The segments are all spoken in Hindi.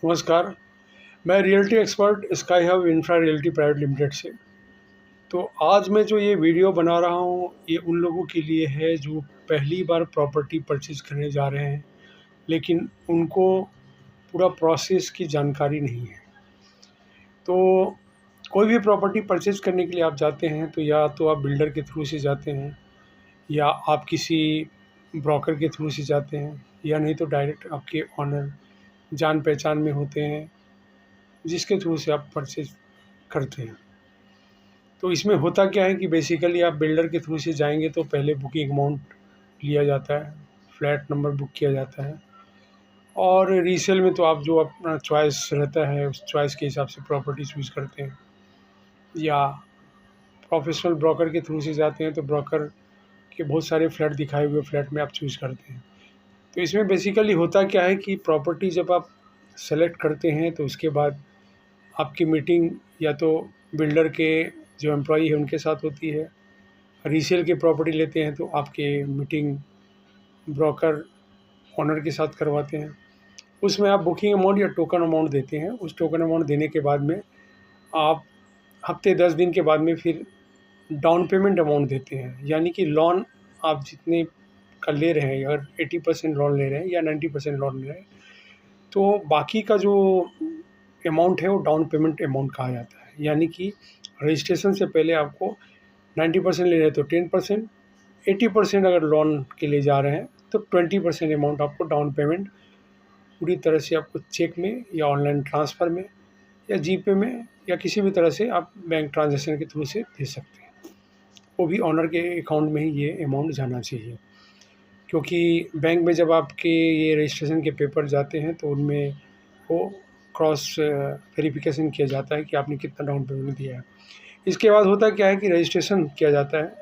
नमस्कार, मैं realty expert sky hub infra realty private limited से। तो आज मैं जो ये वीडियो बना रहा हूँ, ये उन लोगों के लिए है जो पहली बार प्रॉपर्टी परचेज़ करने जा रहे हैं, लेकिन उनको पूरा प्रोसेस की जानकारी नहीं है। तो कोई भी प्रॉपर्टी परचेज़ करने के लिए आप जाते हैं, तो या तो आप बिल्डर के थ्रू से जाते हैं, या आप किसी ब्रोकर के थ्रू से जाते हैं, या नहीं तो डायरेक्ट आपके ऑनर जान-पहचान में होते हैं, जिसके थ्रू से आप परचेज़ करते हैं। तो इसमें होता क्या है कि बेसिकली आप बिल्डर के थ्रू से जाएँगे तो पहले बुकिंग अमाउंट लिया जाता है, फ्लैट नंबर बुक किया जाता है, और रीसेल में तो आप जो अपना चॉइस रहता है, उस चॉइस के हिसाब से प्रॉपर्टी चूज़ करते हैं, या प्रोफेशनल ब्रोकर के थ्रू से जाते हैं तो ब्रोकर के बहुत सारे फ्लैट दिखाए हुए फ्लैट में आप चूज़ करते हैं। तो इसमें बेसिकली होता क्या है कि प्रॉपर्टी जब आप सेलेक्ट करते हैं तो उसके बाद आपकी मीटिंग या तो बिल्डर के जो एम्प्लॉई है उनके साथ होती है। रीसेल की प्रॉपर्टी लेते हैं तो आपके मीटिंग ब्रोकर ओनर के साथ करवाते हैं। उसमें आप बुकिंग अमाउंट या टोकन अमाउंट देते हैं। उस टोकन अमाउंट देने के बाद में आप हफ़्ते 10 दिन के बाद में फिर डाउन पेमेंट अमाउंट देते हैं। यानी कि लोन आप जितने का ले रहे हैं, अगर 80% लोन ले रहे हैं या 90% लोन ले रहे हैं, तो बाकी का जो अमाउंट है वो डाउन पेमेंट अमाउंट कहा जाता है। यानी कि रजिस्ट्रेशन से पहले आपको 90% ले रहे हैं तो 10%, 80% अगर लोन के लिए जा रहे हैं तो 20% अमाउंट आपको डाउन पेमेंट पूरी तरह से आपको चेक में या ऑनलाइन ट्रांसफ़र में या जीपे में या किसी भी तरह से आप बैंक ट्रांज़ैक्शन के थ्रू से दे सकते हैं। वो भी ओनर के अकाउंट में ही ये अमाउंट जाना चाहिए, क्योंकि बैंक में जब आपके ये रजिस्ट्रेशन के पेपर जाते हैं तो उनमें वो क्रॉस वेरिफिकेशन किया जाता है कि आपने कितना डाउन पेमेंट दिया है। इसके बाद होता क्या है कि रजिस्ट्रेशन किया जाता है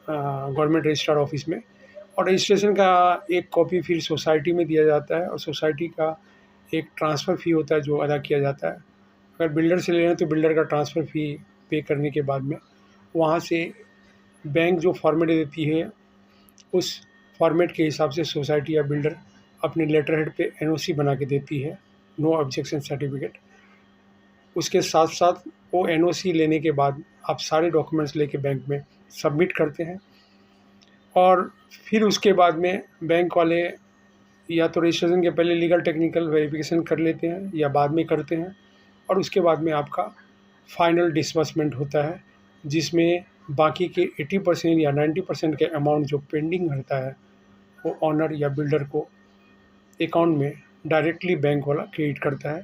गवर्नमेंट रजिस्ट्रार ऑफिस में, और रजिस्ट्रेशन का एक कॉपी फिर सोसाइटी में दिया जाता है, और सोसाइटी का एक ट्रांसफ़र फ़ी होता है जो अदा किया जाता है। अगर बिल्डर से ले रहे हैं तो बिल्डर का ट्रांसफ़र फ़ी पे करने के बाद में वहाँ से बैंक जो फॉर्मेट देती है, उस फॉर्मेट के हिसाब से सोसाइटी या बिल्डर अपने लेटर हेड पे एनओसी बना के देती है, नो ऑब्जेक्शन सर्टिफिकेट। उसके साथ साथ वो एनओसी लेने के बाद आप सारे डॉक्यूमेंट्स लेके बैंक में सबमिट करते हैं, और फिर उसके बाद में बैंक वाले या तो रजिस्ट्रेशन के पहले लीगल टेक्निकल वेरिफिकेशन कर लेते हैं या बाद में करते हैं, और उसके बाद में आपका फाइनल डिसबर्समेंट होता है, जिसमें बाकी के 80% या 90% के अमाउंट जो पेंडिंग रहता है वो ओनर या बिल्डर को अकाउंट में डायरेक्टली बैंक वाला क्रेडिट करता है।